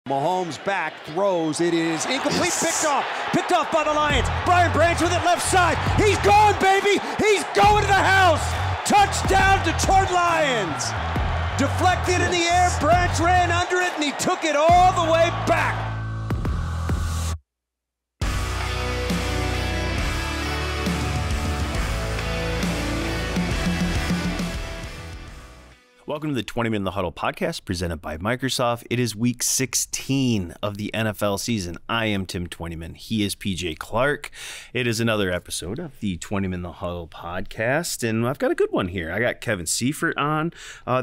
Mahomes back, throws, it is incomplete, picked off by the Lions. Brian Branch with it left side. He's gone, baby! He's going to the house! Touchdown, Detroit Lions! Deflected in the air, Branch ran under it, and he took it all the way back. Welcome to the Twentyman in the Huddle podcast presented by Microsoft. It is week 16 of the NFL season. I am Tim Twentyman. He is PJ Clark. It is another episode of the Twentyman in the Huddle podcast, and I've got a good one here. I got Kevin Seifert on.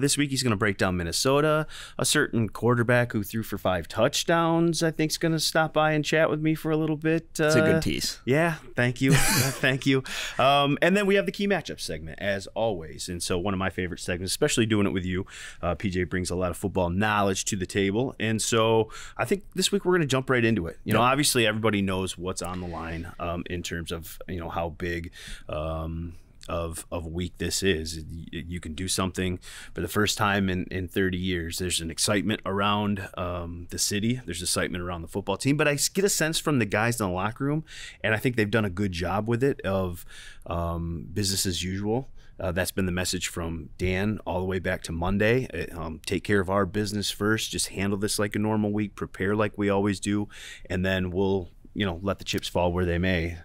This week he's going to break down Minnesota. A certain quarterback who threw for 5 touchdowns, I think, is going to stop by and chat with me for a little bit. It's a good tease. Yeah, thank you. Thank you. And then we have the key matchup segment, as always. And so one of my favorite segments, especially doing it with you. PJ brings a lot of football knowledge to the table, and so I think this week we're going to jump right into it. Obviously everybody knows what's on the line in terms of how big of a week this is. You can do something for the first time in 30 years. There's an excitement around the city. There's excitement around the football team, but I get a sense from the guys in the locker room, and I think they've done a good job with it, of business as usual. That's been the message from Dan all the way back to Monday. Take care of our business first. Just handle this like a normal week. Prepare like we always do, and then we'll, let the chips fall where they may.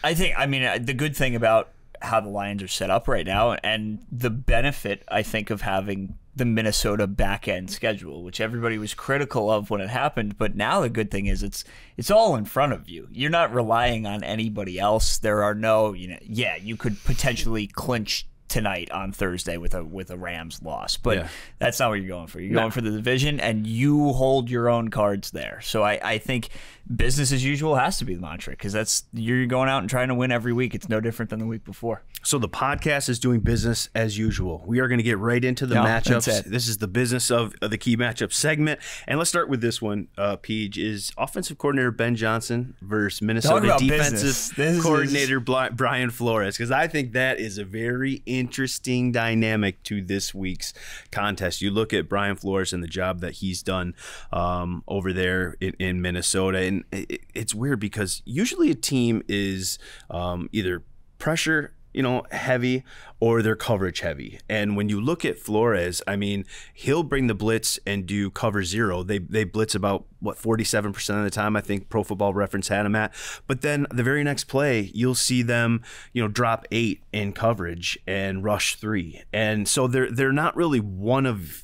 I mean, the good thing about how the Lions are set up right now, and the benefit, I think, of having the Minnesota back-end schedule, which everybody was critical of when it happened, but now the good thing is it's all in front of you. You're not relying on anybody else. There are no, you could potentially clinch tonight on Thursday with a Rams loss, but that's not what you're going for. You're going for the division, and you hold your own cards there. So I think business as usual has to be the mantra, because you're going out and trying to win every week. It's no different than the week before. So the podcast is doing business as usual. We are going to get right into the matchups. This is the business of the key matchup segment, and let's start with this one. Peach is offensive coordinator Ben Johnson versus Minnesota defensive coordinator Brian Flores, because I think that is a very interesting dynamic to this week's contest. You look at Brian Flores and the job that he's done over there in Minnesota, and it's weird because usually a team is either pressure heavy, or they're coverage heavy. And when you look at Flores, I mean, he'll bring the blitz and do cover 0. They blitz about 47% of the time, I think Pro Football Reference had him at. But then the very next play, you'll see them, drop 8 in coverage and rush 3. And so they're not really one of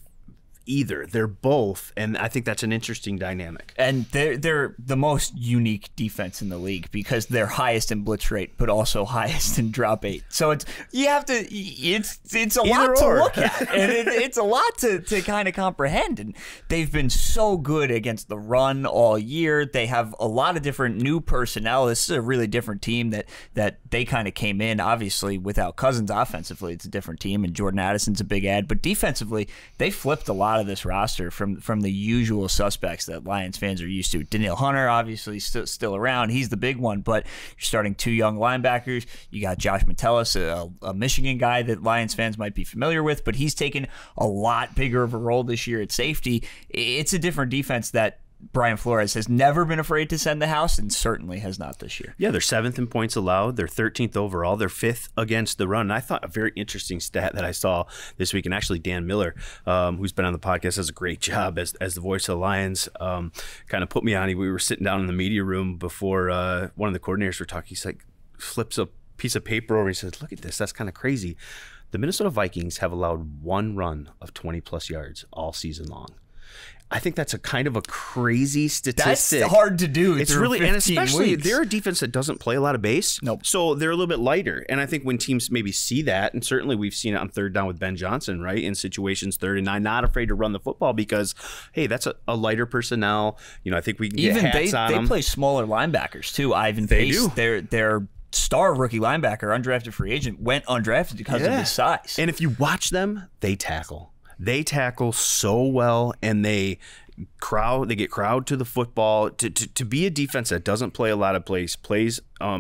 either. They're both, and I think that's an interesting dynamic. And they're the most unique defense in the league, because they're highest in blitz rate, but also highest in drop 8. So it's a lot to look at, and it's a lot to kind of comprehend. And they've been so good against the run all year. They have a lot of different new personnel. This is a really different team that they kind of came in, obviously, without Cousins. Offensively, it's a different team, and Jordan Addison's a big add. But defensively, they flipped a lot of this roster from the usual suspects that Lions fans are used to. Danielle Hunter, obviously, still around. He's the big one, but you're starting 2 young linebackers. You got Josh Metellus, a Michigan guy that Lions fans might be familiar with, but he's taken a lot bigger of a role this year at safety. It's a different defense that Brian Flores has never been afraid to send the house, and certainly has not this year. Yeah, they're 7th in points allowed. They're 13th overall. They're 5th against the run. And I thought a very interesting stat that I saw this week, and actually Dan Miller, who's been on the podcast, does a great job as the voice of the Lions, kind of put me on. We were sitting down in the media room before one of the coordinators were talking. He's like, flips a piece of paper over. He says, look at this. That's kind of crazy. The Minnesota Vikings have allowed 1 run of 20-plus yards all season long. I think that's a kind of a crazy statistic. That's hard to do. It's really, and especially they're a defense that doesn't play a lot of base. Nope. So they're a little bit lighter. And I think when teams maybe see that, and certainly we've seen it on 3rd down with Ben Johnson, right? In situations 3rd and 9, not afraid to run the football because, hey, that's a lighter personnel. I think we can get hats on them. They play smaller linebackers too. Ivan Pace, they're star rookie linebacker, undrafted free agent, went undrafted because of his size. And if you watch them, they tackle. They tackle so well, and they, They get crowd to the football. To be a defense that doesn't play a lot of plays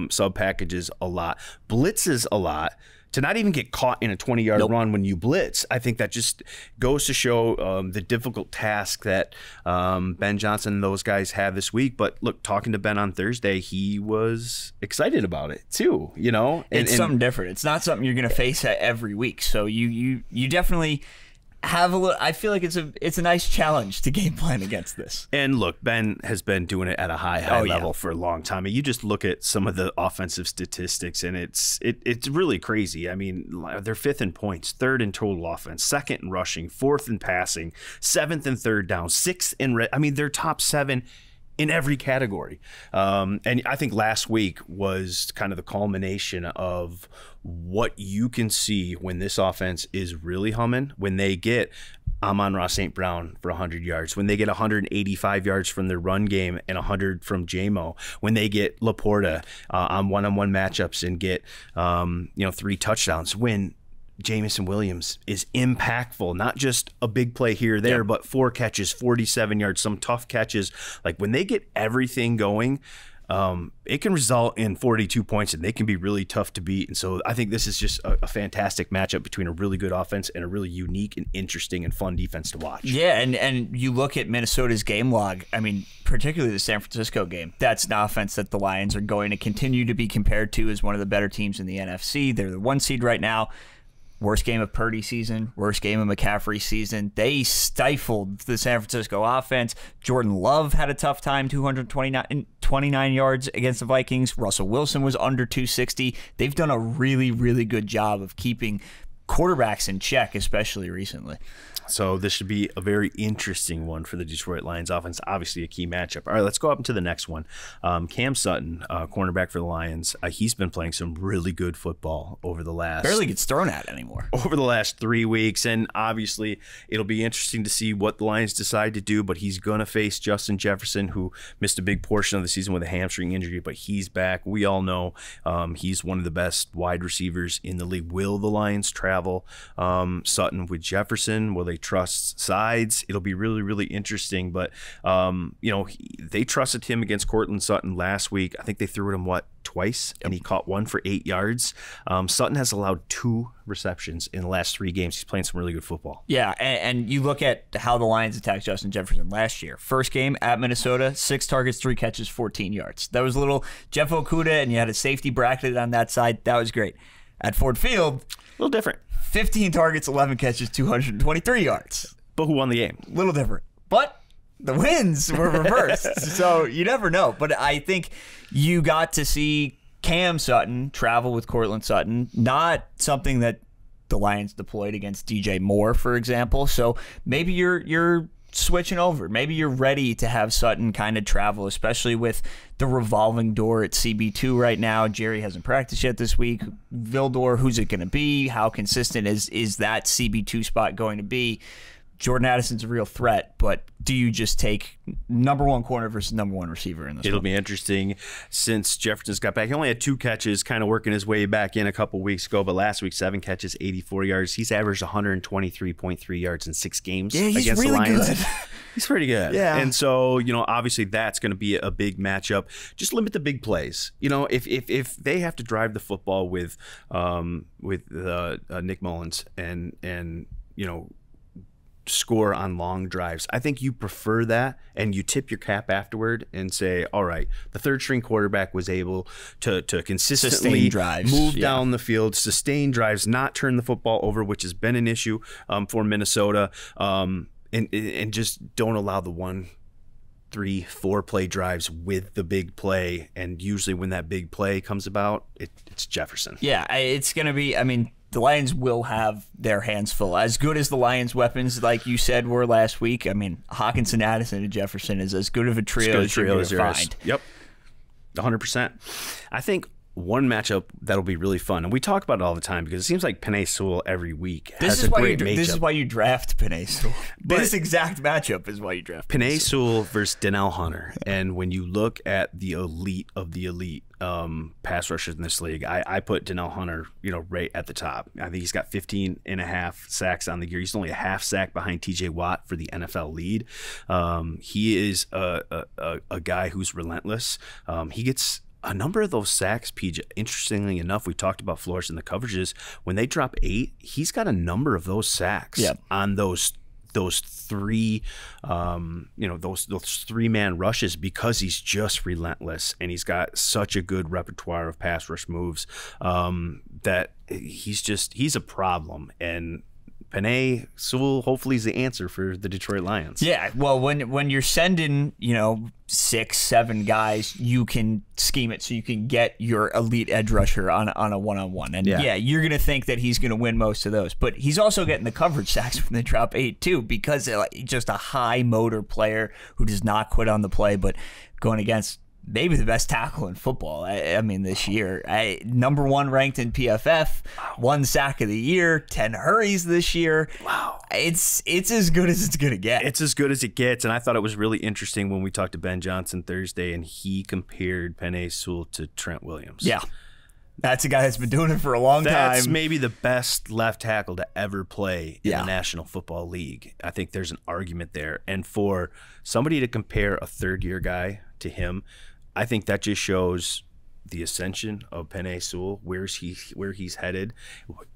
sub packages a lot, blitzes a lot. To not even get caught in a 20-yard run when you blitz, I think that just goes to show the difficult task that Ben Johnson and those guys have this week. But look, talking to Ben on Thursday, he was excited about it too. It's something different. It's not something you're going to face every week. So you definitely have a little. I feel like it's a nice challenge to game plan against this. And look, Ben has been doing it at a high level for a long time. And you just look at some of the offensive statistics, and it's really crazy. I mean, they're 5th in points, 3rd in total offense, 2nd in rushing, 4th in passing, 7th in third down, 6th in they're top 7 in every category. And I think last week was kind of the culmination of what you can see when this offense is really humming, when they get Amon-Ra St. Brown for 100 yards, when they get 185 yards from their run game and 100 from JMO, when they get LaPorta on one-on-one matchups and get 3 touchdowns, when Jameson Williams is impactful, not just a big play here or there, but 4 catches, 47 yards, some tough catches. Like when they get everything going, it can result in 42 points, and they can be really tough to beat. And so I think this is just a fantastic matchup between a really good offense and a really unique and interesting and fun defense to watch. Yeah, and you look at Minnesota's game log, I mean, particularly the San Francisco game, that's an offense that the Lions are going to continue to be compared to as one of the better teams in the NFC. They're the 1 seed right now. Worst game of Purdy season, worst game of McCaffrey season. They stifled the San Francisco offense. Jordan Love had a tough time, 229 yards against the Vikings. Russell Wilson was under 260. They've done a really, really good job of keeping quarterbacks in check, especially recently. So this should be a very interesting one for the Detroit Lions offense. Obviously a key matchup. All right, let's go up to the next one. Cam Sutton, cornerback for the Lions. He's been playing some really good football over the last... Barely gets thrown at anymore. Over the last 3 weeks. And obviously it'll be interesting to see what the Lions decide to do, but he's going to face Justin Jefferson, who missed a big portion of the season with a hamstring injury, but he's back. We all know he's one of the best wide receivers in the league. Will the Lions travel Sutton with Jefferson? Will they trust sides? It'll be really, really interesting. But they trusted him against Cortland Sutton last week. I think they threw at him twice, and he caught 1 for 8 yards. Sutton has allowed 2 receptions in the last 3 games. He's playing some really good football. Yeah, and you look at how the Lions attacked Justin Jefferson last year. First game at Minnesota, 6 targets, 3 catches, 14 yards. That was a little Jeff Okudah, and you had a safety bracketed on that side. That was great. At Ford Field, a little different. 15 targets, 11 catches, 223 yards. But who won the game? A little different. But the wins were reversed, so you never know. But I think you got to see Cam Sutton travel with Cortland Sutton, not something that the Lions deployed against DJ Moore, for example. So maybe you're switching over. Maybe you're ready to have Sutton kind of travel, especially with the revolving door at CB2 right now. Jerry hasn't practiced yet this week. Vildor, who's it going to be? How consistent is that CB2 spot going to be? Jordan Addison's a real threat, but do you just take number 1 corner versus number 1 receiver in this It'll one? be interesting since Jefferson's got back. He only had 2 catches, kind of working his way back in a couple weeks ago, but last week, 7 catches, 84 yards. He's averaged 123.3 yards in 6 games against the Lions. Good. He's pretty good. Yeah. And so, obviously that's going to be a big matchup. Just limit the big plays. If they have to drive the football with Nick Mullens and score on long drives, I think you prefer that, and you tip your cap afterward and say, all right, the 3rd string quarterback was able to consistently move down the field, sustain drives, not turn the football over, which has been an issue for Minnesota, and just don't allow the 1, 3, 4 play drives with the big play. And usually when that big play comes about, it's Jefferson. Yeah, it's going to be, the Lions will have their hands full. As good as the Lions' weapons, like you said, were last week, Hawkinson, Addison, and Jefferson is as good of a trio as you're going to find. Yep, 100%. I think one matchup that'll be really fun, and we talk about it all the time because it seems like Penei Sewell every week has a great matchup. This is why you draft Penei Sewell. This exact matchup is why you draft Penei Sewell versus Danielle Hunter. And when you look at the elite of the elite pass rushers in this league, I put Danielle Hunter, right at the top. I think he's got 15.5 sacks on the year. He's only a half sack behind TJ Watt for the NFL lead. He is a guy who's relentless. He gets a number of those sacks, PJ. Interestingly enough, we talked about Flores and the coverages. When they drop 8, he's got a number of those sacks on those three, those 3-man rushes because he's just relentless and he's got such a good repertoire of pass rush moves that he's a problem. And Penei Sewell hopefully is the answer for the Detroit Lions. Yeah, well, when you're sending 6, 7 guys, you can scheme it so you can get your elite edge rusher on a one-on-one. And you're gonna think that he's gonna win most of those, but he's also getting the coverage sacks when they drop 8 too, because just a high motor player who does not quit on the play, but going against maybe the best tackle in football. I mean, this year, number 1 ranked in PFF, 1 sack of the year, 10 hurries this year. Wow. It's as good as it's going to get. It's as good as it gets. And I thought it was really interesting when we talked to Ben Johnson Thursday and he compared Penei Sewell to Trent Williams. Yeah. That's a guy that's been doing it for a long time. That's maybe the best left tackle to ever play in the National Football League. I think there's an argument there. And for somebody to compare a third-year guy to him, I think that just shows the ascension of Penei Sewell, where he's headed,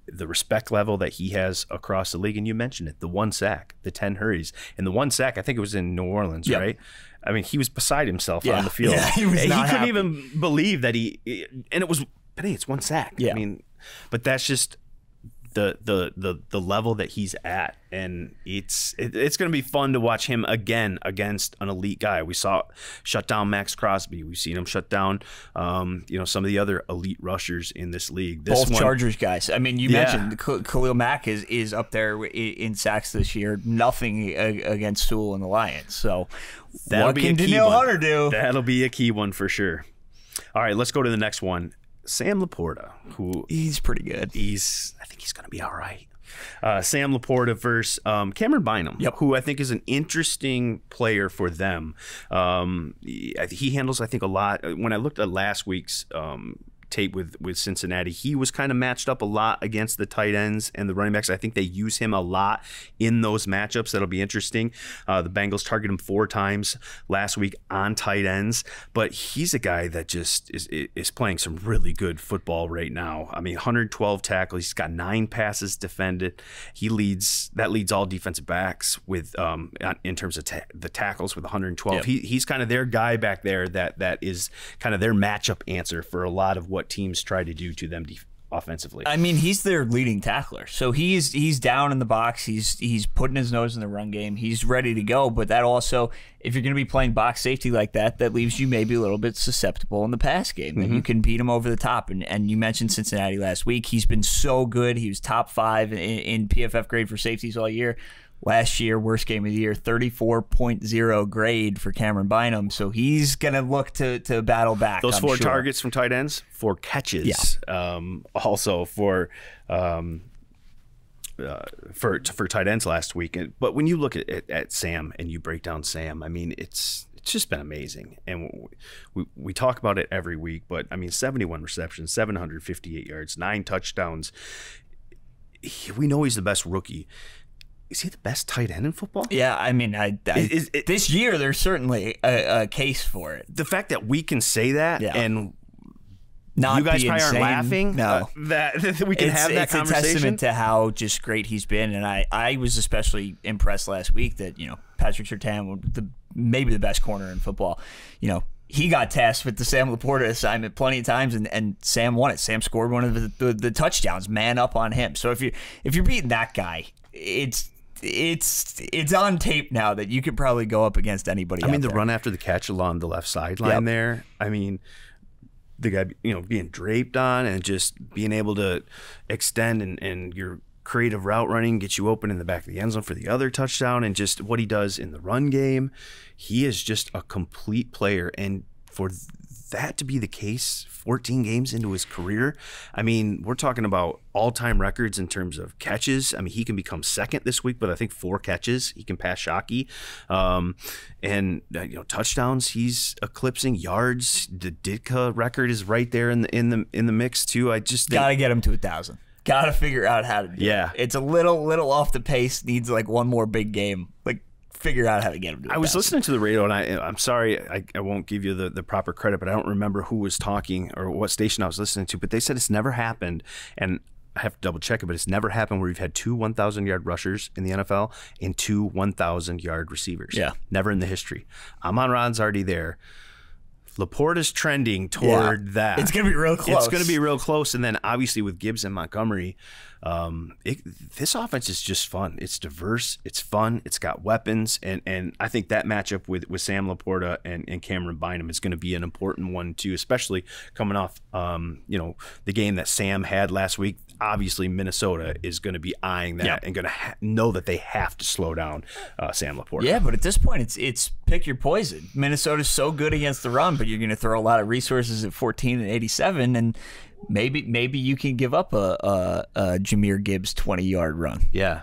the respect level that he has across the league. And you mentioned it, the 1 sack, the 10 hurries. And the 1 sack, I think it was in New Orleans, right? I mean, he was beside himself on the field. Yeah, he couldn't even believe that and it was, Penei, it's 1 sack. Yeah. I mean, but that's just the level that he's at, and it's going to be fun to watch him again against an elite guy. We saw shut down Max Crosby. We've seen him shut down some of the other elite rushers in this league. Both Chargers guys. I mean, you mentioned Khalil Mack is up there in sacks this year. Nothing against Sewell and the Lions. So what can Danielle Hunter do? That'll be a key one for sure. All right, let's go to the next one. Sam LaPorta, who he's pretty good. I think he's going to be all right. Sam LaPorta versus Cameron Bynum, who I think is an interesting player for them. He handles, I think, a lot. When I looked at last week's tape with Cincinnati, he was kind of matched up a lot against the tight ends and the running backs. I think they use him a lot in those matchups. That'll be interesting. The Bengals target him 4 times last week on tight ends, but he's a guy that just is playing some really good football right now. I mean, 112 tackles. He's got 9 passes defended. He leads all defensive backs with in terms of the tackles with 112. He's kind of their guy back there that is kind of their matchup answer for a lot of what teams try to do to them offensively. I mean, he's their leading tackler, so he's down in the box. He's putting his nose in the run game. He's ready to go. But that also, if you're going to be playing box safety like that, that leaves you maybe a little bit susceptible in the pass game, and you can beat him over the top. And you mentioned Cincinnati last week. He's been so good. He was top 5 in PFF grade for safeties all year. Last year, worst game of the year, 34.0 grade for Cameron Bynum. So he's going to look to battle back. Those 4 targets from tight ends, 4 catches. Also for tight ends last week. But when you look at Sam and you break down Sam, I mean, it's just been amazing. And we talk about it every week. But, I mean, 71 receptions, 758 yards, 9 touchdowns. We know he's the best rookie. Is he the best tight end in football? Yeah, I mean, this year there's certainly a case for it. The fact that we can say that and not you guys probably aren't laughing that we can have that conversation. It's a testament to how just great he's been, and I was especially impressed last week that Patrick Surtain, maybe the best corner in football, he got tasked with the Sam LaPorta assignment plenty of times, and Sam won it. Sam scored one of the touchdowns, man up on him. So if you're beating that guy, it's on tape now that you could probably go up against anybody. I mean, the run after the catch along the left sideline there. I mean, the guy being draped on and just being able to extend and your creative route running gets you open in the back of the end zone for the other touchdown, and just what he does in the run game. He is just a complete player, and for that to be the case 14 games into his career, I mean, we're talking about all-time records in terms of catches. I mean, he can become second this week, but I think 4 catches. He can pass Shockey. And touchdowns, he's eclipsing yards. The Ditka record is right there in the mix too. I just got to get him to 1,000. Got to figure out how to do it. It's a little off the pace, needs like one more big game. Like, figure out how to get him to 1,000. I was listening to the radio, and I'm sorry, I won't give you the proper credit, but I don't remember who was talking or what station I was listening to, but they said it's never happened, and I have to double check it, but it's never happened where we've had 2 1,000-yard rushers in the NFL and 2 1,000-yard receivers. Yeah. Never in the history. Amon-Ra's already there. LaPorta's trending toward that. It's going to be real close. It's going to be real close. And then obviously with Gibbs and Montgomery, this offense is just fun. It's diverse. It's fun. It's got weapons. And I think that matchup with Sam LaPorta and Cameron Bynum is going to be an important one too, especially coming off the game that Sam had last week. Obviously, Minnesota is going to be eyeing that and going to know that they have to slow down Sam LaPorta. Yeah, but at this point, it's pick your poison. Minnesota's so good against the run, but you're going to throw a lot of resources at 14 and 87, and maybe you can give up a Jahmyr Gibbs 20-yard run. Yeah.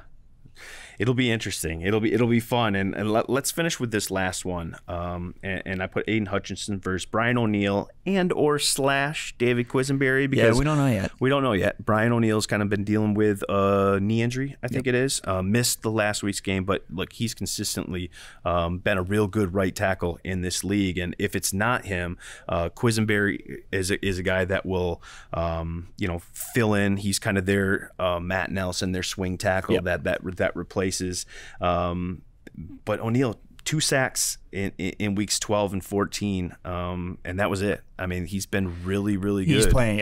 It'll be interesting. It'll be fun. And let's finish with this last one. And I put Aiden Hutchinson versus Brian O'Neill and/or / David Quisenberry, because we don't know yet. We don't know yet. Brian O'Neill's kind of been dealing with a knee injury, I think it is. Missed the last week's game, but look, he's consistently been a real good right tackle in this league. And if it's not him, Quisenberry is a guy that will fill in. He's kind of their Matt Nelson, their swing tackle that replaces. But O'Neill, 2 sacks in weeks 12 and 14, and that was it. I mean, he's been really, really good. He's playing,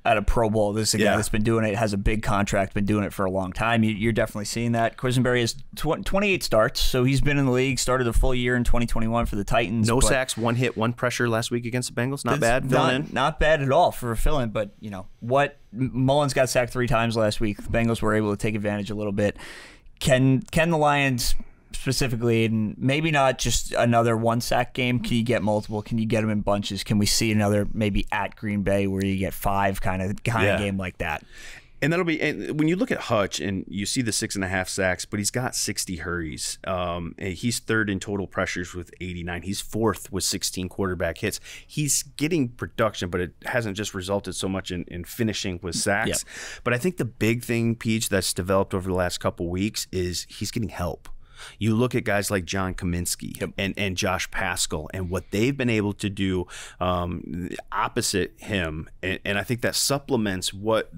at a Pro Bowl. This is a guy that's been doing it, has a big contract, been doing it for a long time. You're definitely seeing that. Quisenberry has 28 starts, so he's been in the league, started a full year in 2021 for the Titans. No sacks, 1 hit, 1 pressure last week against the Bengals. Not bad. Not bad at all for a fill-in, but, what Mullens got sacked 3 times last week. The Bengals were able to take advantage a little bit. Can the Lions specifically, and maybe not just another 1-sack game, can you get multiple? Can you get them in bunches? Can we see another maybe at Green Bay where you get 5 kind of game like that? And that'll be, and when you look at Hutch and you see the 6.5 sacks, but he's got 60 hurries. He's 3rd in total pressures with 89. He's 4th with 16 quarterback hits. He's getting production, but it hasn't just resulted so much in finishing with sacks. Yep. But I think the big thing, Peach, that's developed over the last couple weeks is he's getting help. You look at guys like John Kaminsky and Josh Paschal and what they've been able to do opposite him, and I think that supplements what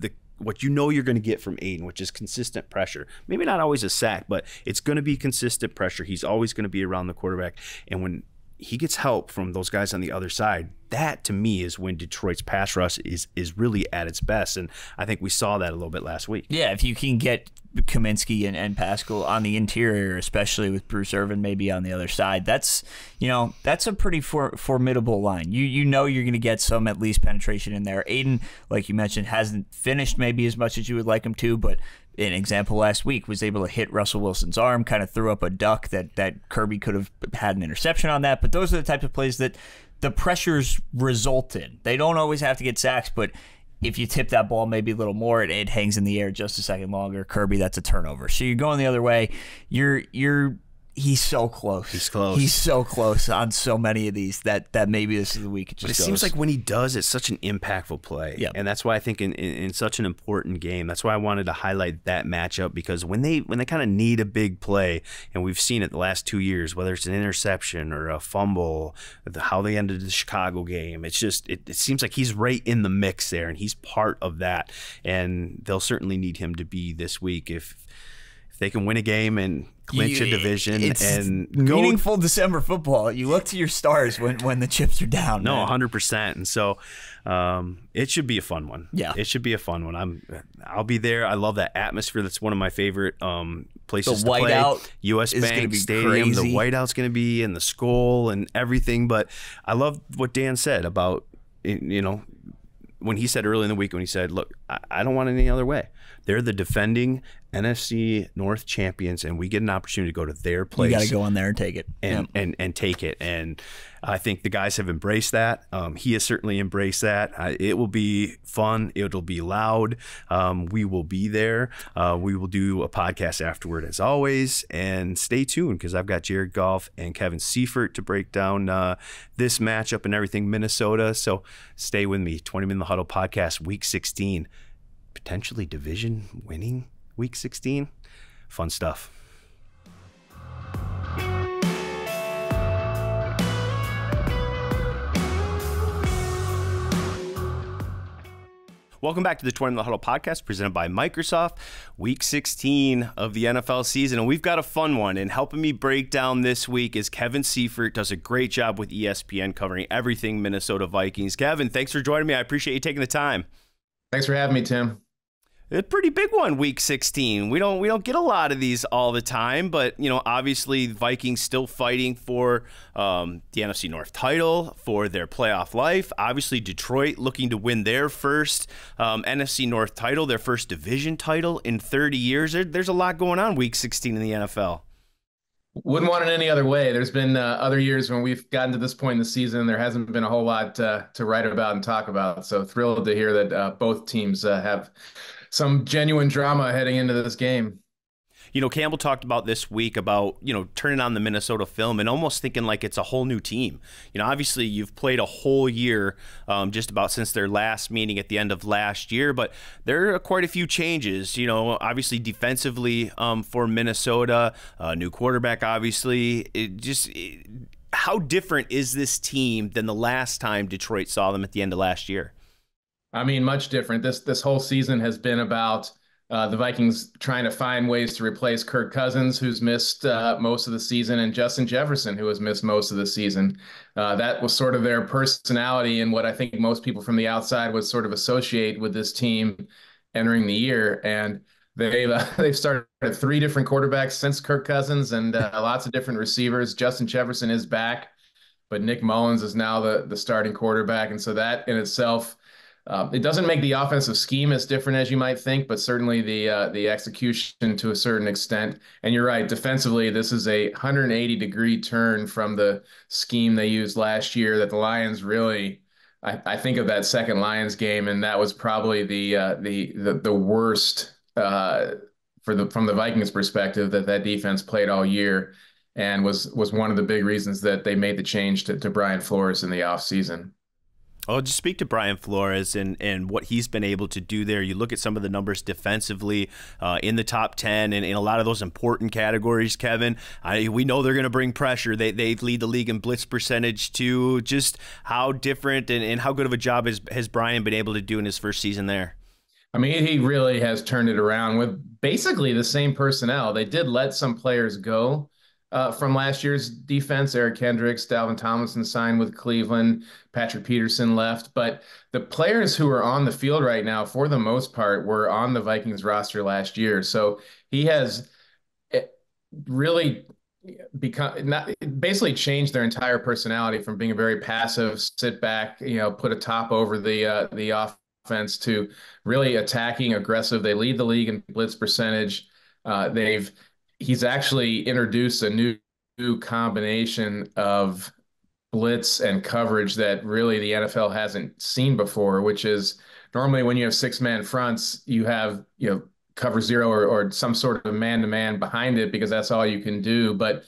you're going to get from Aiden, which is consistent pressure. Maybe not always a sack, but it's going to be consistent pressure. He's always going to be around the quarterback, and when he gets help from those guys on the other side, that to me is when Detroit's pass rush is really at its best, and I think we saw that a little bit last week. Yeah, if you can get Kaminsky and Paschal on the interior, especially with Bruce Irvin maybe on the other side, that's a pretty formidable line. You're going to get some at least penetration in there. Aiden, like you mentioned, hasn't finished maybe as much as you would like him to, but an example last week was able to hit Russell Wilson's arm, kind of threw up a duck that Kirby could have had an interception on that. But those are the types of plays that the pressures result in. They don't always have to get sacks, but if you tip that ball maybe a little more, it hangs in the air just a second longer. Kirby, that's a turnover. So you're going the other way. He's so close. He's close. He's so close on so many of these that maybe this is the week it just goes. Seems like when he does, it's such an impactful play. Yep. And that's why I think in such an important game, that's why I wanted to highlight that matchup, because when they kind of need a big play, and we've seen it the last 2 years, whether it's an interception or a fumble, how they ended the Chicago game, it's just it seems like he's right in the mix there, and he's part of that. And they'll certainly need him to be this week if they can win a game and clinch a division and meaningful December football. You look to your stars when the chips are down. No, 100%. And so it should be a fun one. Yeah, it should be a fun one. I'll be there. I love that atmosphere. That's one of my favorite places to play. The whiteout, US Bank Stadium. Crazy. The whiteout's going to be, and the skull and everything. But I love what Dan said about when he said early in the week, when he said, "Look, I don't want it any other way." They're the defending NFC North champions, and we get an opportunity to go to their place. You got to go in there and take it. And take it. And I think the guys have embraced that. He has certainly embraced that. It will be fun. It'll be loud. We will be there. We will do a podcast afterward, as always. And stay tuned, because I've got Jared Goff and Kevin Seifert to break down this matchup and everything Minnesota. So stay with me. 20 Minute Huddle podcast, Week 16. Potentially division winning Week 16. Fun stuff. Welcome back to the 20 Minute Huddle podcast presented by Microsoft. Week 16 of the NFL season, and we've got a fun one. And helping me break down this week is Kevin Seifert. Does a great job with ESPN covering everything Minnesota Vikings. Kevin, thanks for joining me. I appreciate you taking the time. Thanks for having me, Tim. A pretty big one, Week 16. We don't get a lot of these all the time, but obviously the Vikings still fighting for the NFC North title, for their playoff life. Obviously Detroit looking to win their first NFC North title, their first division title in 30 years. There's a lot going on Week 16 in the NFL. Wouldn't want it any other way. There's been other years when we've gotten to this point in the season and there hasn't been a whole lot to write about and talk about. So thrilled to hear that both teams have some genuine drama heading into this game. Campbell talked about this week about, turning on the Minnesota film and almost thinking like it's a whole new team. Obviously you've played a whole year just about since their last meeting at the end of last year, but there are quite a few changes, obviously defensively for Minnesota, new quarterback, obviously. How different is this team than the last time Detroit saw them at the end of last year? I mean, much different. This whole season has been about the Vikings trying to find ways to replace Kirk Cousins, who's missed most of the season, and Justin Jefferson, who has missed most of the season. That was sort of their personality and what I think most people from the outside would sort of associate with this team entering the year. And they've started 3 different quarterbacks since Kirk Cousins and lots of different receivers. Justin Jefferson is back, but Nick Mullens is now the starting quarterback. And so that in itself, it doesn't make the offensive scheme as different as you might think, but certainly the execution to a certain extent. And you're right, defensively, this is a 180-degree turn from the scheme they used last year that the Lions really, I think of that second Lions game, and that was probably the worst from the Vikings perspective that defense played all year, and was one of the big reasons that they made the change to Brian Flores in the offseason. Oh, just speak to Brian Flores and what he's been able to do there. You look at some of the numbers defensively in the top 10 and in a lot of those important categories, Kevin. We know they're going to bring pressure. They lead the league in blitz percentage too. Just how different and how good of a job has Brian been able to do in his first season there? I mean, he really has turned it around with basically the same personnel. They did let some players go from last year's defense. Eric Kendricks, Dalvin Tomlinson signed with Cleveland, Patrick Peterson left. But the players who are on the field right now, for the most part, were on the Vikings roster last year. So he has really basically changed their entire personality from being a very passive, sit back, put a top over the offense to really attacking, aggressive. They lead the league in blitz percentage. He's actually introduced a new combination of blitz and coverage that really the NFL hasn't seen before, which is normally when you have 6-man fronts, you have, cover zero or some sort of man-to-man behind it because that's all you can do. But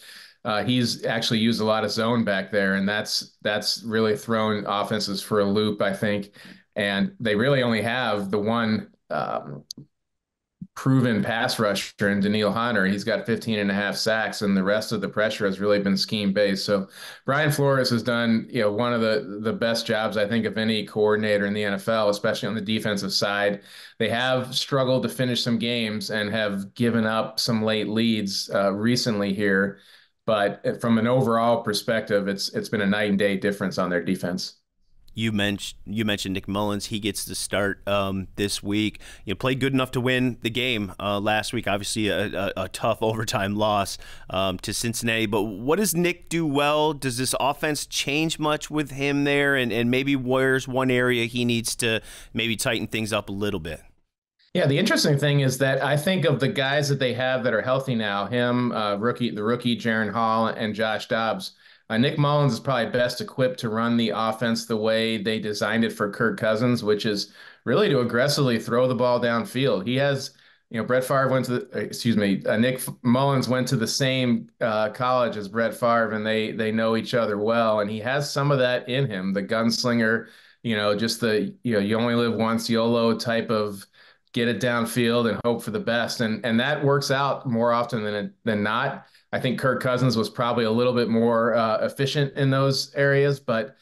he's actually used a lot of zone back there, and that's really thrown offenses for a loop, I think. And they really only have the one proven pass rusher in Danielle Hunter. He's got 15.5 sacks, and the rest of the pressure has really been scheme based. So Brian Flores has done, one of the best jobs, I think, of any coordinator in the NFL, especially on the defensive side. They have struggled to finish some games and have given up some late leads recently here. But from an overall perspective, it's been a night and day difference on their defense. You mentioned Nick Mullens. He gets the start this week. Played good enough to win the game last week. Obviously, a tough overtime loss to Cincinnati. But what does Nick do well? Does this offense change much with him there? And maybe where's one area he needs to maybe tighten things up a little bit? Yeah, the interesting thing is that I think of the guys that they have that are healthy now, the rookie Jaren Hall and Josh Dobbs. Nick Mullens is probably best equipped to run the offense the way they designed it for Kirk Cousins, which is really to aggressively throw the ball downfield. He has, Brett Favre went to Nick Mullens went to the same college as Brett Favre, and they know each other well, and he has some of that in him, the gunslinger, just you only live once, YOLO type of get it downfield and hope for the best. And that works out more often than not. I think Kirk Cousins was probably a little bit more efficient in those areas, but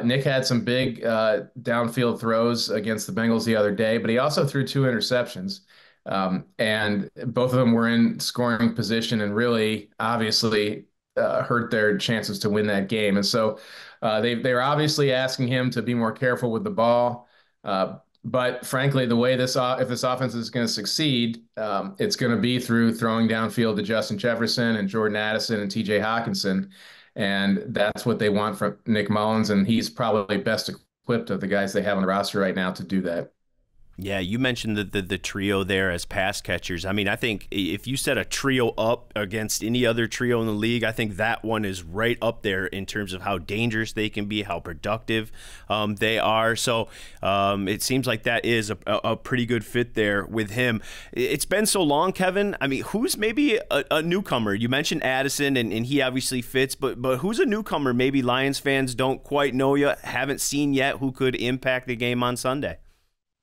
Nick had some big downfield throws against the Bengals the other day, but he also threw 2 interceptions. And both of them were in scoring position and really obviously hurt their chances to win that game. And so they're obviously asking him to be more careful with the ball. But frankly, the way if this offense is going to succeed, it's going to be through throwing downfield to Justin Jefferson and Jordan Addison and TJ Hawkinson. And that's what they want from Nick Mullens. And he's probably best equipped of the guys they have on the roster right now to do that. Yeah, you mentioned the trio there as pass catchers. I mean, I think if you set a trio up against any other trio in the league, I think that one is right up there in terms of how dangerous they can be, how productive they are. So it seems like that is a pretty good fit there with him. It's been so long, Kevin. I mean, who's maybe a newcomer? You mentioned Addison, and he obviously fits, but who's a newcomer maybe Lions fans don't quite know yet, haven't seen yet, who could impact the game on Sunday?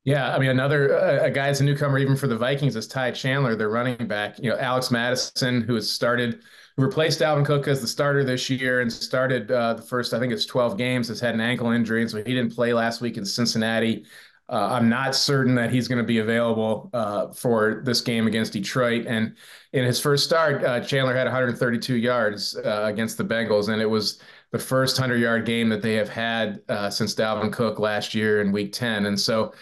Yeah, I mean, another a guy that's a newcomer even for the Vikings is Ty Chandler, their running back. Alex Madison, who replaced Dalvin Cook as the starter this year and started the first, I think it's 12 games, has had an ankle injury, and so he didn't play last week in Cincinnati. I'm not certain that he's going to be available for this game against Detroit. And in his first start, Chandler had 132 yards against the Bengals, and it was the first 100-yard game that they have had since Dalvin Cook last year in Week 10. And so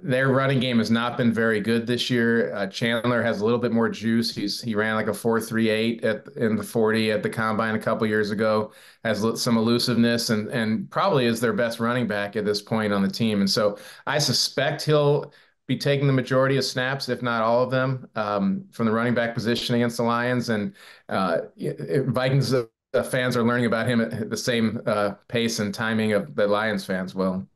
their running game has not been very good this year. Chandler has a little bit more juice. He ran like a 4.38 in the 40 at the combine a couple years ago, has some elusiveness, and probably is their best running back at this point on the team. And so I suspect he'll be taking the majority of snaps, if not all of them, from the running back position against the Lions. And Vikings fans are learning about him at the same pace and timing of the Lions fans will.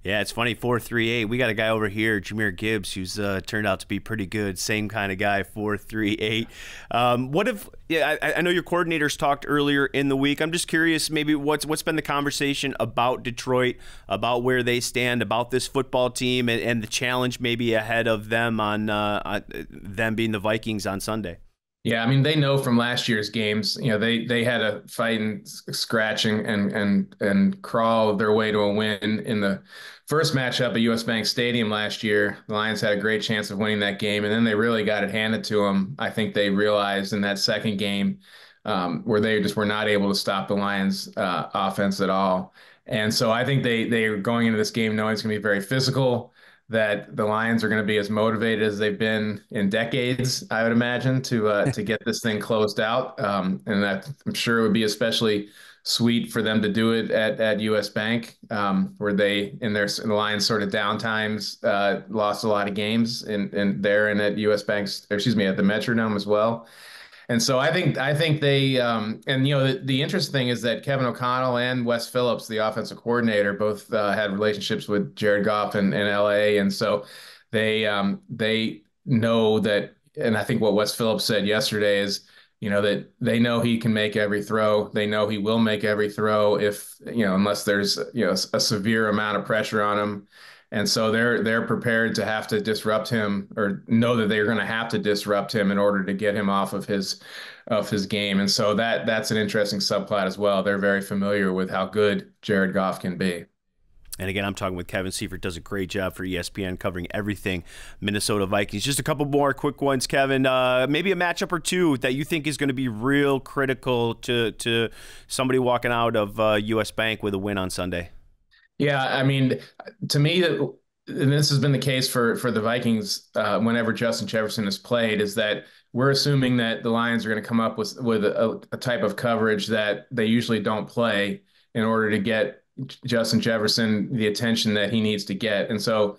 Yeah, it's funny, 4.38. We got a guy over here, Jahmyr Gibbs, who's turned out to be pretty good. Same kind of guy, 4.38. What if? Yeah, I know your coordinators talked earlier in the week. I'm just curious, maybe what's been the conversation about Detroit, about where they stand, about this football team, and the challenge maybe ahead of them on them being the Vikings on Sunday. Yeah, I mean, they know from last year's games, they had to fight and scratch and crawl their way to a win in the first matchup at US Bank Stadium last year. The Lions had a great chance of winning that game, and then they really got it handed to them. I think they realized in that second game where they just were not able to stop the Lions offense at all. And so I think they are going into this game knowing it's going to be very physical, that the Lions are going to be as motivated as they've been in decades, I would imagine, to get this thing closed out. And that I'm sure it would be especially sweet for them to do it at US Bank, where they, in the Lions sort of downtimes, lost a lot of games in there and at US Bank, at the Metrodome as well. And so I think they the interesting thing is that Kevin O'Connell and Wes Phillips, the offensive coordinator, both had relationships with Jared Goff in LA, and so they know that. And I think what Wes Phillips said yesterday is, that they know he can make every throw. They know he will make every throw if unless there's a severe amount of pressure on him. And so they're prepared to have to disrupt him, or know that they're going to have to disrupt him in order to get him off of his game. And so that's an interesting subplot as well. They're very familiar with how good Jared Goff can be. And again, I'm talking with Kevin. Seifert does a great job for ESPN covering everything Minnesota Vikings. Just a couple more quick ones, Kevin. Maybe a matchup or two that you think is going to be real critical to somebody walking out of US Bank with a win on Sunday. Yeah, I mean, to me, and this has been the case for the Vikings whenever Justin Jefferson has played, is that we're assuming that the Lions are going to come up with a type of coverage that they usually don't play in order to get Justin Jefferson the attention that he needs to get. And so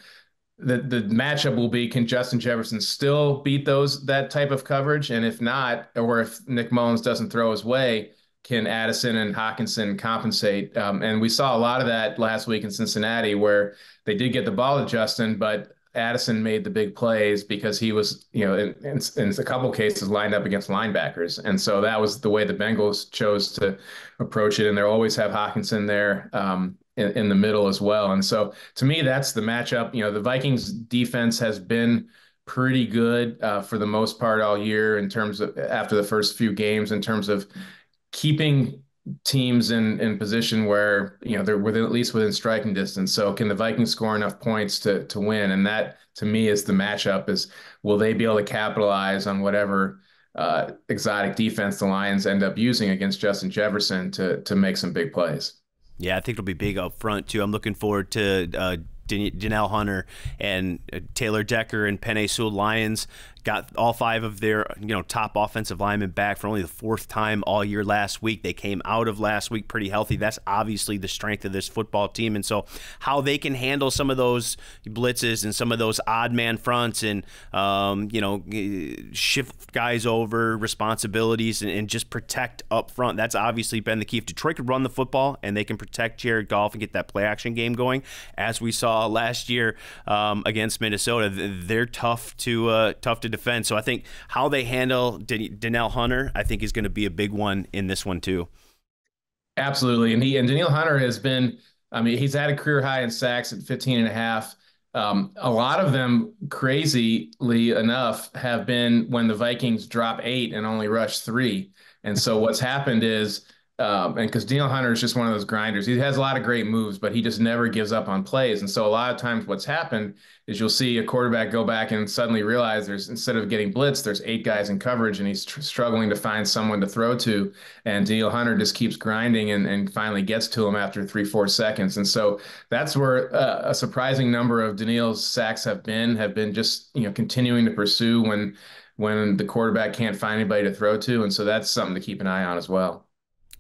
the matchup will be, can Justin Jefferson still beat that type of coverage? And if not, or if Nick Mullens doesn't throw his way, can Addison and Hockenson compensate? And we saw a lot of that last week in Cincinnati, where they did get the ball to Justin, but Addison made the big plays because he was, in a couple cases lined up against linebackers. And so that was the way the Bengals chose to approach it. And they always have Hockenson there in the middle as well. And so to me, that's the matchup. The Vikings defense has been pretty good for the most part all year in terms of, after the first few games, in terms of keeping teams in position where they're at least within striking distance. So can the Vikings score enough points to win? And that, to me, is the matchup: is will they be able to capitalize on whatever exotic defense the Lions end up using against Justin Jefferson to make some big plays? Yeah, I think it'll be big up front too. I'm looking forward to Danielle Hunter and Taylor Decker and Penei Sewell. Lions got all 5 of their top offensive linemen back for only the 4th time all year last week. They came out of last week pretty healthy. That's obviously the strength of this football team. And so how they can handle some of those blitzes and some of those odd man fronts and shift guys over responsibilities and just protect up front, that's obviously been the key. If Detroit could run the football and they can protect Jared Goff and get that play action game going, as we saw last year against Minnesota, they're tough to defend. So I think how they handle Danielle Hunter, I think, is going to be a big one in this one too. Absolutely. And Danielle Hunter has been, he's had a career high in sacks at 15.5. A lot of them, crazily enough, have been when the Vikings drop 8 and only rush 3. And so what's happened is, and because Danielle Hunter is just one of those grinders, he has a lot of great moves, but he just never gives up on plays. And so a lot of times what's happened is you'll see a quarterback go back and suddenly realize instead of getting blitzed, there's 8 guys in coverage, and he's struggling to find someone to throw to. And Danielle Hunter just keeps grinding and finally gets to him after 3-4 seconds. And so that's where a surprising number of Danielle's sacks have been just continuing to pursue when the quarterback can't find anybody to throw to. And so that's something to keep an eye on as well.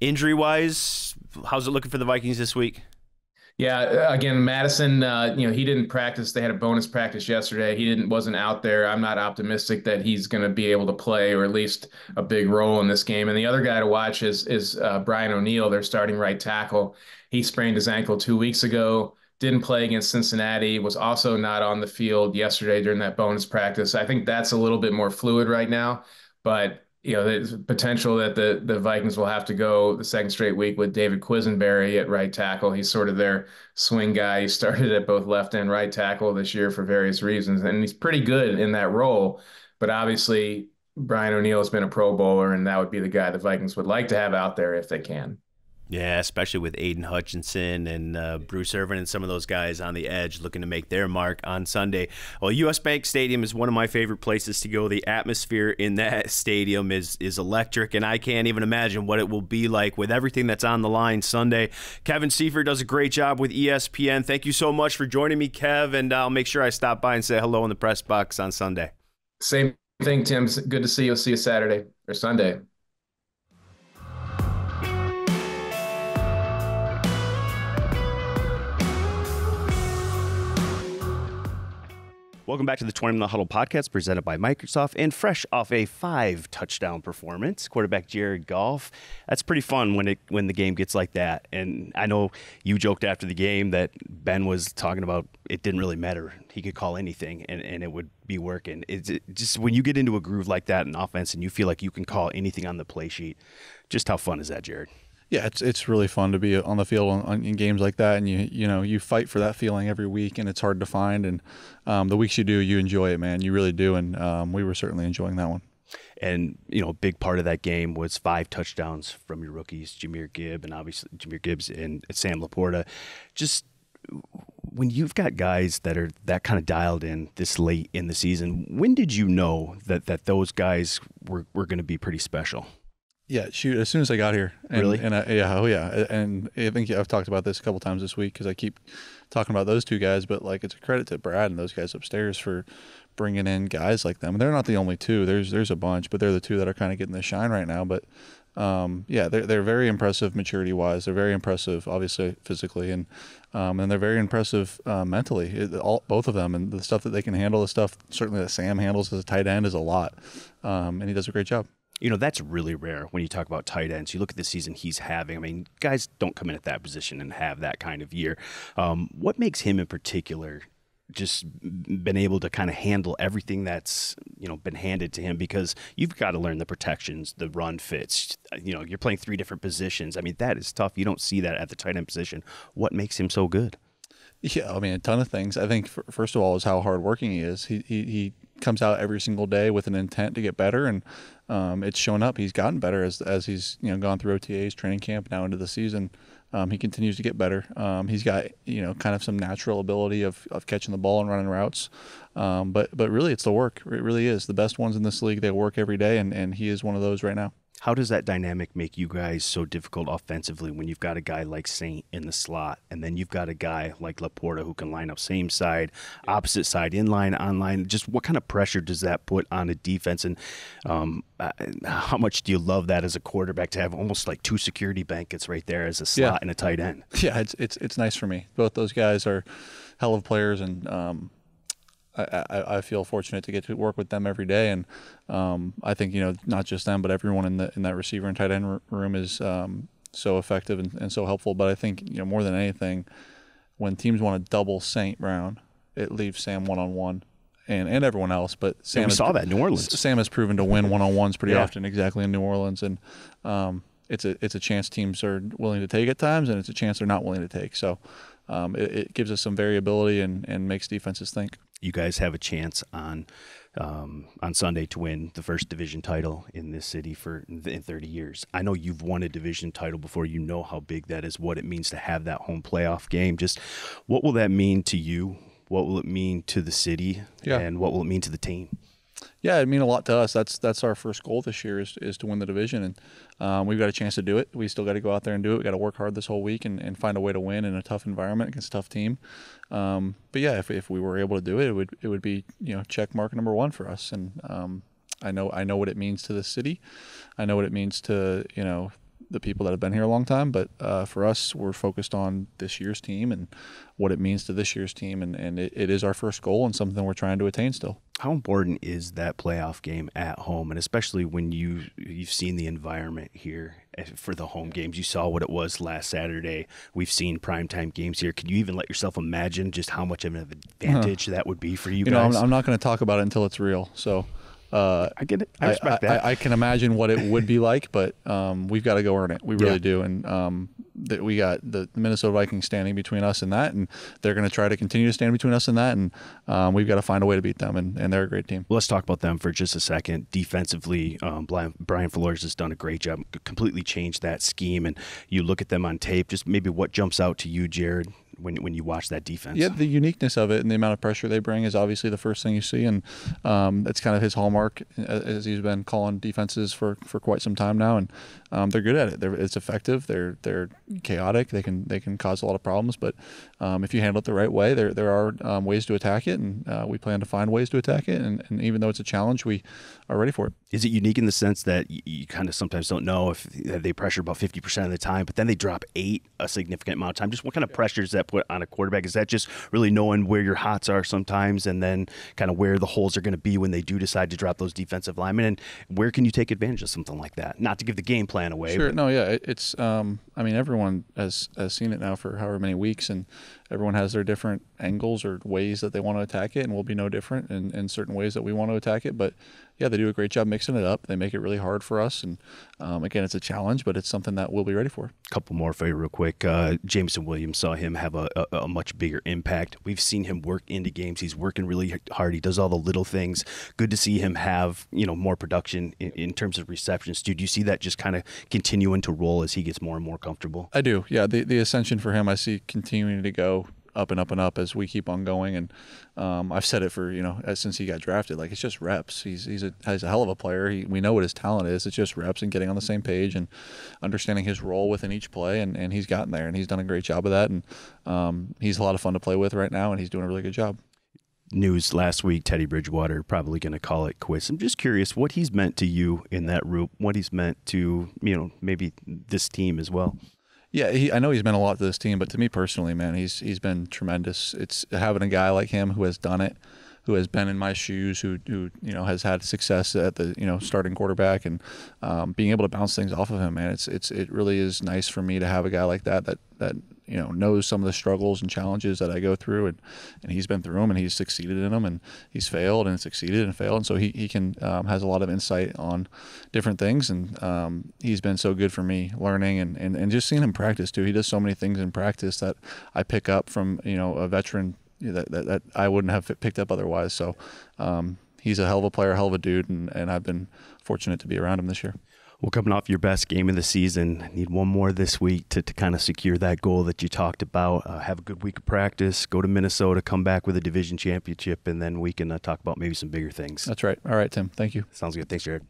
Injury-wise, how's it looking for the Vikings this week? Yeah, again, Madison, he didn't practice. They had a bonus practice yesterday. He wasn't out there. I'm not optimistic that he's going to be able to play, or at least a big role in this game. And the other guy to watch is Brian O'Neill, their starting right tackle. He sprained his ankle 2 weeks ago, didn't play against Cincinnati, was also not on the field yesterday during that bonus practice. I think that's a little bit more fluid right now, but there's potential that the Vikings will have to go the second straight week with David Quisenberry at right tackle. He's sort of their swing guy. He started at both left and right tackle this year for various reasons, and he's pretty good in that role. But obviously, Brian O'Neill has been a Pro Bowler, and that would be the guy the Vikings would like to have out there if they can. Yeah, especially with Aiden Hutchinson and Bruce Irvin and some of those guys on the edge looking to make their mark on Sunday. Well, U.S. Bank Stadium is one of my favorite places to go. The atmosphere in that stadium is electric, and I can't even imagine what it will be like with everything that's on the line Sunday. Kevin Seifert does a great job with ESPN. Thank you so much for joining me, Kev, and I'll make sure I stop by and say hello in the press box on Sunday. Same thing, Tim. Good to see you. See you Saturday or Sunday. Welcome back to the Twentyman Huddle podcast presented by Microsoft, and fresh off a 5-touchdown performance, quarterback Jared Goff. That's pretty fun when the game gets like that. And I know you joked after the game that Ben was talking about it didn't really matter. He could call anything and it would be working. It's just when you get into a groove like that in offense and you feel like you can call anything on the play sheet, just how fun is that, Jared? Yeah, it's really fun to be on the field in games like that, and you fight for that feeling every week, and it's hard to find. And the weeks you do, you enjoy it, man. You really do, and we were certainly enjoying that one. And a big part of that game was 5 touchdowns from your rookies, Jahmyr Gibbs and Sam LaPorta. Just when you've got guys that are that kind of dialed in this late in the season, when did you know that those guys were going to be pretty special? Yeah, shoot, as soon as I got here. And, really? And and I think I've talked about this a couple times this week because I keep talking about those two guys, but it's a credit to Brad and those guys upstairs for bringing in guys like them. And they're not the only two. There's a bunch, but they're the two that are kind of getting the shine right now. But yeah, they're very impressive maturity wise. They're very impressive, obviously physically, and they're very impressive mentally. Both of them, and the stuff that they can handle, the stuff certainly that Sam handles as a tight end is a lot, and he does a great job. You know, that's really rare when you talk about tight ends. You look at the season he's having. I mean, guys don't come in at that position and have that kind of year. What makes him in particular just been able to kind of handle everything that's, you know, been handed to him? Because you've got to learn the protections, the run fits. You know, you're playing 3 different positions. I mean, that is tough. You don't see that at the tight end position. What makes him so good? Yeah, I mean, a ton of things. I think first of all is how hardworking he is. He comes out every single day with an intent to get better, and it's shown up. He's gotten better as he's, you know, gone through OTAs, training camp, now into the season. He continues to get better. He's got, you know, kind of some natural ability of catching the ball and running routes. But really, it's the work. It really is. The best ones in this league, they work every day, and he is one of those right now. How does that dynamic make you guys so difficult offensively when you've got a guy like Saint in the slot, and then you've got a guy like LaPorta who can line up same side, opposite side, in line, on line? Just what kind of pressure does that put on a defense, and how much do you love that as a quarterback to have almost like 2 security blankets right there as a slot and a tight end? Yeah, it's nice for me. Both those guys are hell of players, and I feel fortunate to get to work with them every day, and I think, you know, not just them, but everyone in that receiver and tight end room is so effective and so helpful. But I think, you know, more than anything, when teams want to double St. Brown, it leaves Sam one-on-one and everyone else. But Sam saw that in New Orleans. Sam has proven to win one-on-ones pretty often, exactly, in New Orleans, and it's a chance teams are willing to take at times, and it's a chance they're not willing to take. So it gives us some variability and makes defenses think. You guys have a chance on Sunday to win the first division title in this city in 30 years. I know you've won a division title before. You know how big that is, what it means to have that home playoff game. Just what will that mean to you? What will it mean to the city? Yeah. And what will it mean to the team? Yeah, it mean a lot to us. That's our first goal this year is to win the division, and we've got a chance to do it. We still got to go out there and do it. We got to work hard this whole week and find a way to win in a tough environment against a tough team. But yeah, if we were able to do it, it would be, you know, check mark number 1 for us. And I know what it means to the city. I know what it means to, you know, the people that have been here a long time, but for us, we're focused on this year's team and what it means to this year's team, and it is our first goal and something we're trying to attain still. How important is that playoff game at home, and especially when you've seen the environment here for the home games? You saw what it was last Saturday. We've seen primetime games here. Can you even let yourself imagine just how much of an advantage that would be for you guys? Know, I'm not going to talk about it until it's real, so I get it. I respect that. I can imagine what it would be like, but we've got to go earn it. We really do. And we got the Minnesota Vikings standing between us and that, and they're going to try to continue to stand between us and that, and we've got to find a way to beat them, and they're a great team. Well, let's talk about them for just a second. Defensively, Brian Flores has done a great job, completely changed that scheme, and you look at them on tape, just maybe what jumps out to you, Jared, when you watch that defense? Yeah, the uniqueness of it and the amount of pressure they bring is obviously the first thing you see, and that's kind of his hallmark, as he's been calling defenses for quite some time now, and they're good at it. It's effective. They're chaotic. They can cause a lot of problems, but if you handle it the right way, there are ways to attack it, and we plan to find ways to attack it, and even though it's a challenge, we are ready for it. Is it unique in the sense that you kind of sometimes don't know if they pressure about 50% of the time, but then they drop 8 a significant amount of time? Just what kind of pressure does that put on a quarterback? Is that just really knowing where your hots are sometimes, and then kind of where the holes are going to be when they do decide to drop those defensive linemen? And where can you take advantage of something like that? Not to give the game plan away. Sure. No, yeah. It's I mean, everyone has seen it now for however many weeks, and everyone has their different angles or ways that they want to attack it, and we'll be no different in certain ways that we want to attack it. But yeah, they do a great job mixing it up. They make it really hard for us, and again, it's a challenge, but it's something that we'll be ready for. A couple more for you real quick. Jameson Williams, saw him have a much bigger impact. We've seen him work into games. He's working really hard. He does all the little things. Good to see him have, you know, more production in terms of receptions. Do you see that just kind of continuing to roll as he gets more and more comfortable? I do. Yeah, the ascension for him, I see continuing to go up and up and up as we keep on going, and I've said it for, you know, since he got drafted, like, it's just reps. He's a hell of a player. We know what his talent is. It's just reps and getting on the same page and understanding his role within each play, and he's gotten there, and he's done a great job of that, and he's a lot of fun to play with right now, and he's doing a really good job. news last week, Teddy Bridgewater probably going to call it quits. I'm just curious what he's meant to you in that room, what he's meant to, maybe this team as well. Yeah, I know he's meant a lot to this team, but to me personally, man, he's been tremendous. It's having a guy like him who has done it, who has been in my shoes, who has had success at the starting quarterback, and being able to bounce things off of him, man. It really is nice for me to have a guy like that knows some of the struggles and challenges that I go through, and he's been through them, and he's succeeded in them, and he's failed and succeeded and failed, and so he can has a lot of insight on different things, and he's been so good for me learning and just seeing him practice too. He does so many things in practice that I pick up from a veteran that I wouldn't have picked up otherwise. So he's a hell of a player, hell of a dude, and I've been fortunate to be around him this year. Well, coming off your best game of the season, need one more this week to kind of secure that goal that you talked about. Have a good week of practice, go to Minnesota, come back with a division championship, and then we can talk about maybe some bigger things. That's right. All right, Tim. Thank you. Sounds good. Thanks, Jared.